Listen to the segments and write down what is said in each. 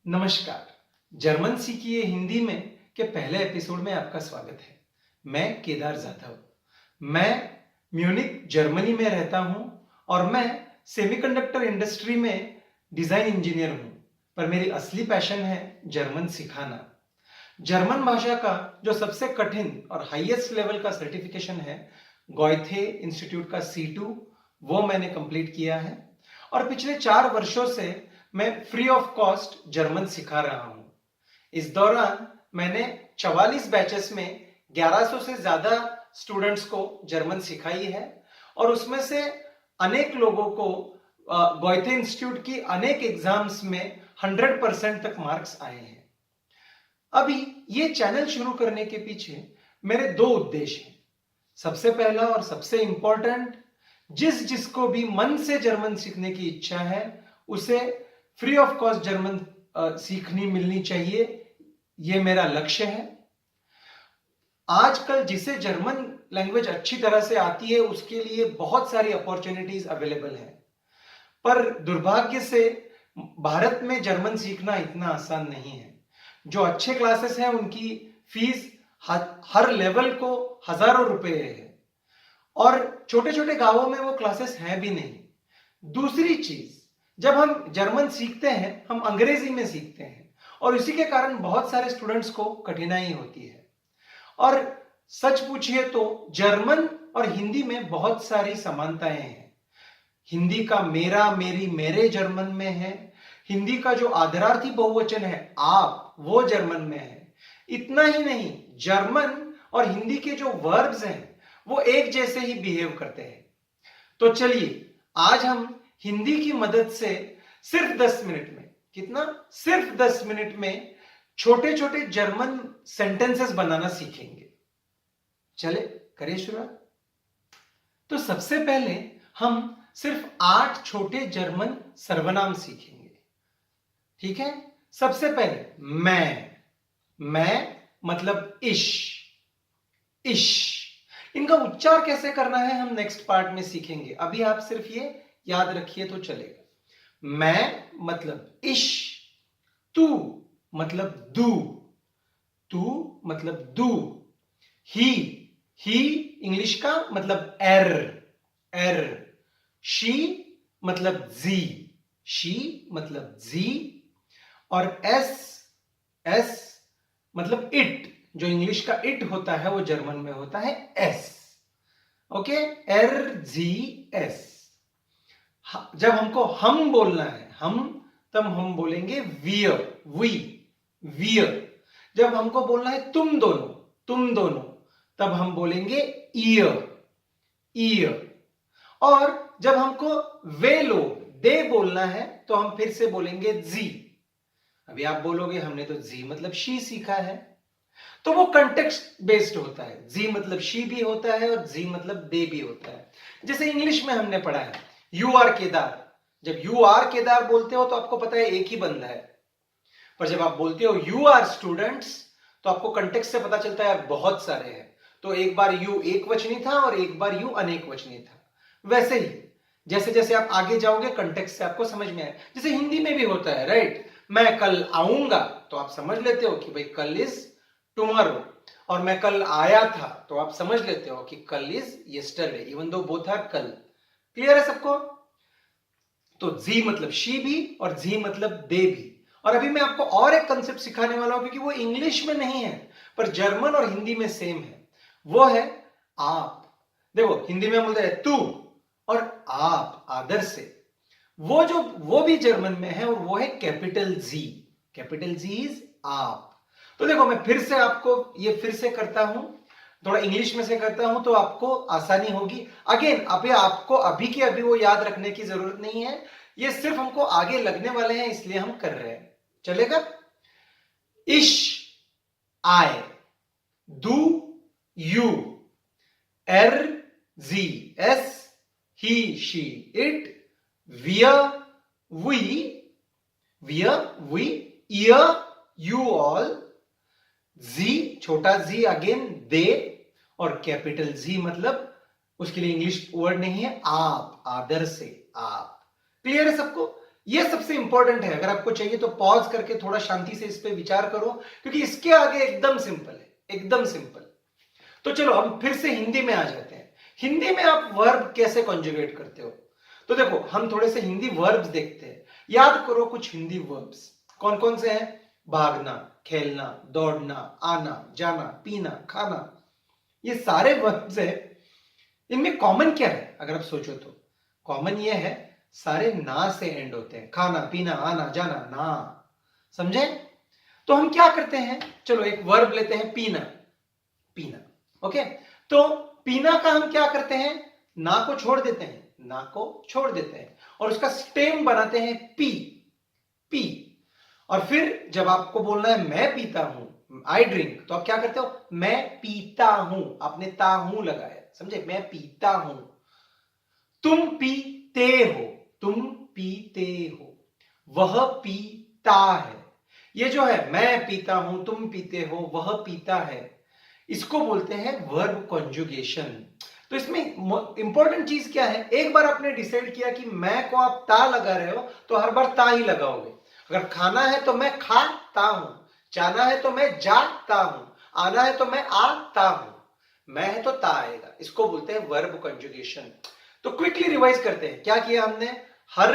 नमस्कार। जर्मन सीखिए हिंदी में के पहले एपिसोड में आपका स्वागत है। मैं केदार जाधव। मैं म्यूनिक जर्मनी में रहता हूं और मैं सेमीकंडक्टर इंडस्ट्री में डिजाइन इंजीनियर हूं, पर मेरी असली पैशन है जर्मन सिखाना। जर्मन भाषा का जो सबसे कठिन और हाईएस्ट लेवल का सर्टिफिकेशन है गॉयथे इंस्टीट्यूट का C2, वो मैंने कंप्लीट किया है और पिछले 4 वर्षों से मैं फ्री ऑफ कॉस्ट जर्मन सिखा रहा हूं। इस दौरान मैंने 44 बैचेस में 1100 से ज्यादा स्टूडेंट्स को जर्मन सिखाई है और उसमें से अनेक लोगों को गॉयथे इंस्टीट्यूट की अनेक एग्जाम्स में 100% तक मार्क्स आए हैं। अभी ये चैनल शुरू करने के पीछे मेरे 2 उद्देश्य हैं। सबसे पहला और सबसे इंपॉर्टेंट, जिसको भी मन से जर्मन सीखने की इच्छा है उसे फ्री ऑफ कॉस्ट जर्मन सीखनी मिलनी चाहिए, यह मेरा लक्ष्य है। आजकल जिसे जर्मन लैंग्वेज अच्छी तरह से आती है उसके लिए बहुत सारी अपॉर्चुनिटीज अवेलेबल है, पर दुर्भाग्य से भारत में जर्मन सीखना इतना आसान नहीं है। जो अच्छे क्लासेस हैं उनकी फीस हर लेवल को हजारों रुपए है और छोटे छोटे गांवों में वो क्लासेस हैं भी नहीं। दूसरी चीज, जब हम जर्मन सीखते हैं हम अंग्रेजी में सीखते हैं और इसी के कारण बहुत सारे स्टूडेंट्स को कठिनाई होती है। और सच पूछिए तो जर्मन और हिंदी में बहुत सारी समानताएं हैं। हिंदी का मेरा, मेरी, मेरे जर्मन में है। हिंदी का जो आदरार्थी बहुवचन है आप, वो जर्मन में है। इतना ही नहीं, जर्मन और हिंदी के जो वर्ब्स हैं वो एक जैसे ही बिहेव करते हैं। तो चलिए आज हम हिंदी की मदद से सिर्फ 10 मिनट में, कितना, सिर्फ 10 मिनट में छोटे छोटे जर्मन सेंटेंसेस बनाना सीखेंगे। चले करिए शुरुआत। तो सबसे पहले हम सिर्फ 8 छोटे जर्मन सर्वनाम सीखेंगे, ठीक है। सबसे पहले मैं मतलब इश। इनका उच्चार कैसे करना है हम नेक्स्ट पार्ट में सीखेंगे, अभी आप सिर्फ ये याद रखिए तो चलेगा। मैं मतलब इश, तू मतलब दू, तू मतलब दू, ही इंग्लिश का मतलब एर, शी मतलब जी, और एस मतलब इट, जो इंग्लिश का इट होता है वो जर्मन में होता है एस। Okay, RGS। जब हमको हम बोलना है तब हम बोलेंगे वियर। जब हमको बोलना है तुम दोनों तब हम बोलेंगे ईयर। और जब हमको वे लोग, दे बोलना है तो हम फिर से बोलेंगे जी। अभी आप बोलोगे हमने तो जी मतलब शी सीखा है, तो वो कंटेक्स्ट बेस्ड होता है। जी मतलब शी भी होता है और जी मतलब दे भी होता है। जैसे इंग्लिश में हमने पढ़ा है यू आर केदार। जब यू आर केदार बोलते हो तो आपको पता है एक ही बंदा है, पर जब आप बोलते हो यू आर स्टूडेंट्स तो आपको कंटेक्स्ट से पता चलता है बहुत सारे हैं। तो एक बार यू एक वचनी था और एक बार यू अनेक वचनी था। वैसे ही जैसे जैसे आप आगे जाओगे कंटेक्स्ट से आपको समझ में आए। जैसे हिंदी में भी होता है, राइट। मैं कल आऊंगा तो आप समझ लेते हो कि भाई कल इज टुमारो, और मैं कल आया था तो आप समझ लेते हो कि कल is yesterday, even though both are कल। क्लियर है सबको? तो जी मतलब शी भी और जी मतलब दे भी। और अभी मैं आपको और एक कंसेप्ट सिखाने वाला हूं क्योंकि वो इंग्लिश में नहीं है पर जर्मन और हिंदी में सेम है, वो है आप। देखो हिंदी में बोलते हैं तू और आप आदर से, वो भी जर्मन में है और वो है कैपिटल जी इज आप। तो देखो मैं फिर से आपको ये फिर से करता हूं, थोड़ा इंग्लिश में से करता हूं तो आपको आसानी होगी। अगेन अभी आपको अभी के अभी वो याद रखने की जरूरत नहीं है, ये सिर्फ हमको आगे लगने वाले हैं इसलिए हम कर रहे हैं। चलेगा? इश आई, दू you, RGS he she it, we, ईयर यू ऑल, जी छोटा जी अगेन दे, और कैपिटल जी मतलब उसके लिए इंग्लिश वर्ड नहीं है आप, आदर से आप। क्लियर है सबको? ये सबसे इंपॉर्टेंट है। अगर आपको चाहिए तो पॉज करके थोड़ा शांति से इस पे विचार करो, क्योंकि इसके आगे एकदम सिंपल है, एकदम सिंपल। तो चलो हम फिर से हिंदी में आ जाते हैं। हिंदी में आप वर्ब कैसे कॉन्जुगेट करते हो? तो देखो हम थोड़े से हिंदी वर्ब्स देखते हैं। याद करो कुछ हिंदी वर्ब्स, कौन कौन से हैं? भागना, खेलना, दौड़ना, आना, जाना, पीना, खाना, ये सारे वर्ब्स हैं। इनमें कॉमन क्या है? अगर आप सोचो तो कॉमन ये है, सारे ना से एंड होते हैं। खाना, पीना, आना, जाना, ना। समझे? तो हम क्या करते हैं, चलो एक वर्ब लेते हैं, पीना। पीना, ओके। तो पीना का हम क्या करते हैं? ना को छोड़ देते हैं, ना को छोड़ देते हैं और उसका स्टेम बनाते हैं पी। पी। और फिर जब आपको बोलना है मैं पीता हूं, आई ड्रिंक, तो आप क्या करते हो? मैं पीता हूं, आपने ता हूं लगाया, समझे? मैं पीता हूं। तुम पीते हो, तुम पीते हो, वह पीता है। ये जो है मैं पीता हूं, तुम पीते हो, वह पीता है, इसको बोलते हैं वर्ब कॉन्जुगेशन। तो इसमें इंपॉर्टेंट चीज क्या है? एक बार आपने डिसाइड किया कि मैं को आप ता लगा रहे हो तो हर बार ता ही लगाओगे। अगर खाना है तो मैं खाता हूं, जाना है तो मैं जाता हूं, आना है तो मैं आता हूं, मैं है तो ता आएगा। इसको बोलते हैं वर्ब कॉन्जुगेशन। तो क्विकली रिवाइज करते हैं, क्या किया हमने? हर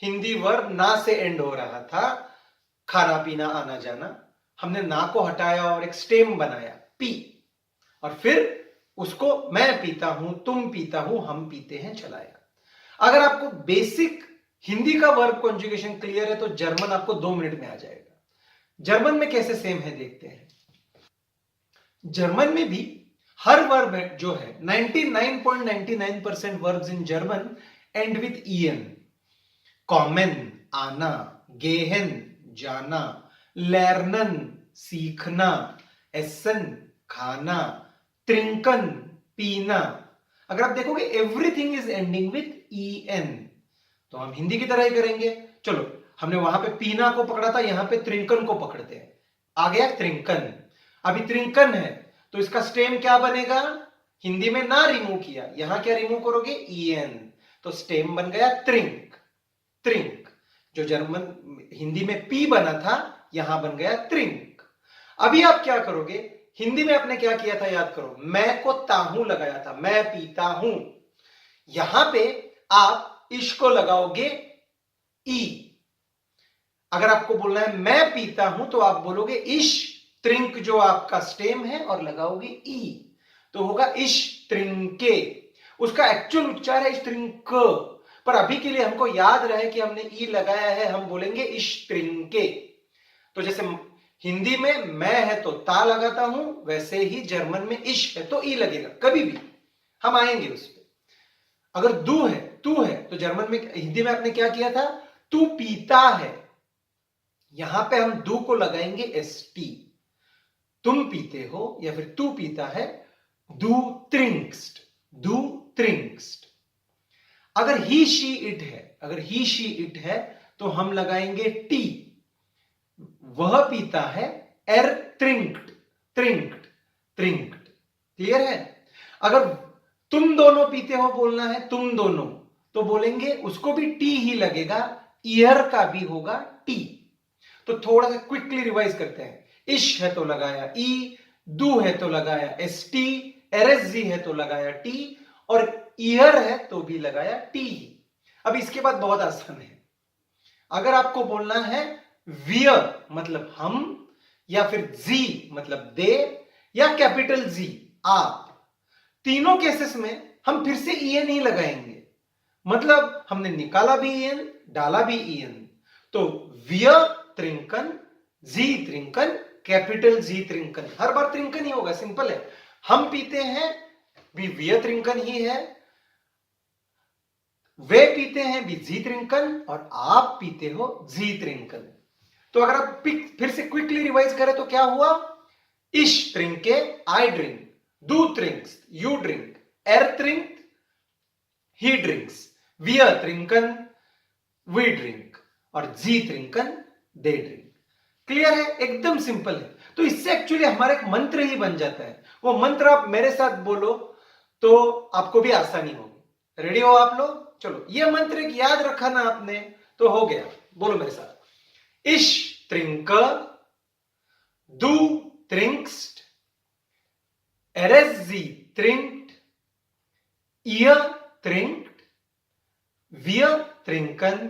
हिंदी वर्ब ना से एंड हो रहा था, खाना, पीना, आना, जाना। हमने ना को हटाया और एक स्टेम बनाया पी, और फिर उसको मैं पीता हूं, तुम पीता हूं, हम पीते हैं चलाया। अगर आपको बेसिक हिंदी का वर्ब कॉन्जुगेशन क्लियर है तो जर्मन आपको 2 मिनट में आ जाएगा। जर्मन में कैसे सेम है देखते हैं। जर्मन में भी हर वर्ब जो है 99.99% verbs in German end with E N. Common आना, गेहन जाना, लर्नन सीखना, एसन खाना, त्रिंकन पीना। अगर आप देखोगे everything is ending with E N. तो हम हिंदी की तरह ही करेंगे। चलो हमने वहां पे पीना को पकड़ा था, यहां पे त्रिंकन को पकड़ते हैं। आ गया त्रिंकन। अभी त्रिंकन है तो इसका स्टेम क्या बनेगा? हिंदी में ना रिमूव किया, यहां क्या रिमूव करोगे? ईएन। तो स्टेम बन गया त्रिंक। त्रिंक। जो जर्मन हिंदी में पी बना था यहां बन गया त्रिंक। अभी आप क्या करोगे? हिंदी में आपने क्या किया था याद करो, मैं को ताहू लगाया था, मैं पीता हूं। यहां पे आप इश को लगाओगे ई। अगर आपको बोलना है मैं पीता हूं तो आप बोलोगे इश त्रिंक, जो आपका स्टेम है, और लगाओगे ई, तो होगा इश त्रिंके। उसका एक्चुअल उच्चार है इश त्रिंक, पर अभी के लिए हमको याद रहे कि हमने ई लगाया है, हम बोलेंगे इश त्रिंके। तो जैसे हिंदी में मैं है तो ता लगाता हूं, वैसे ही जर्मन में इश है तो ई लगेगा। कभी भी हम आएंगे उस पर। अगर दू है, तू है, तो जर्मन में हिंदी में आपने क्या किया था? तू पीता है, यहां पे हम दू को लगाएंगे एस टी। तुम पीते हो या फिर तू पीता है, दू त्रिंक्स्ट, दू त्रिंक्स्ट। अगर ही शी इट है, अगर ही शी इट है तो हम लगाएंगे टी। वह पीता है, एर त्रिंक्ट, त्रिंक्ट, त्रिंक्ट। क्लियर है? अगर तुम दोनों पीते हो बोलना है, तुम दोनों, तो बोलेंगे उसको भी टी ही लगेगा, ईयर का भी होगा टी। तो थोड़ा सा क्विकली रिवाइज करते हैं। इश है तो लगाया ई, दू है तो लगाया एस टी, एरएसजी है तो लगाया टी, और ईयर है तो भी लगाया टी। अब इसके बाद बहुत आसान है। अगर आपको बोलना है वियर मतलब हम, या फिर जी मतलब दे, या कैपिटल जी आप, तीनों केसेस में हम फिर से ईएन ही लगाएंगे। मतलब हमने निकाला भी ईएन, डाला भी ईएन। तो वियर त्रिंकन, जी त्रिंकन, कैपिटल जी त्रिंकन, हर बार त्रिंकन ही होगा, सिंपल है। हम पीते हैं भी वियर त्रिंकन ही है, वे पीते हैं भी जी त्रिंकन, और आप पीते हो जी त्रिंकन। तो अगर आप फिर से क्विकली रिवाइज करें तो क्या हुआ? इश त्रिंके, आई ड्रिंक, दू त्रिंक्स, यू ड्रिंक, एर त्रिंक, ही ड्रिंक्स, वियर त्रिंकन, वी ड्रिंक, और जी त्रिंकन, दे ड्रिंक। क्लियर है? एकदम सिंपल है। तो इससे एक्चुअली हमारा एक मंत्र ही बन जाता है। वो मंत्र आप मेरे साथ बोलो तो आपको भी आसानी होगी। रेडी हो आप लोग? चलो ये मंत्र एक याद रखा ना आपने, तो हो गया, बोलो मेरे साथ। इश trinke, du trinkst, sie trinkt, ihr trinkt, wir trinken,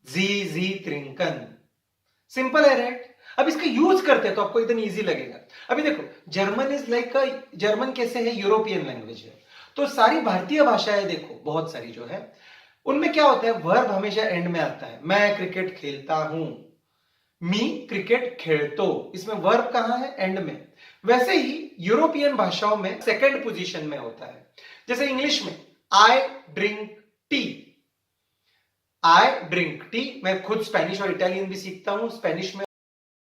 sie trinken। Simple है, राइट? अब इसका यूज करते हैं तो आपको एकदम इजी लगेगा। अभी देखो, जर्मन इज लाइक जर्मन कैसे है, यूरोपियन लैंग्वेज है, तो सारी भारतीय भाषाएं देखो, बहुत सारी जो है उनमें क्या होता है, वर्ब हमेशा एंड में आता है। मैं क्रिकेट खेलता हूं, मी क्रिकेट खेलतो, इसमें वर्ब कहां है, एंड में। वैसे ही यूरोपियन भाषाओं में सेकंड पोजीशन में होता है। जैसे इंग्लिश में I drink tea, I drink tea. मैं खुद स्पेनिश और इटालियन भी सीखता हूं, स्पेनिश में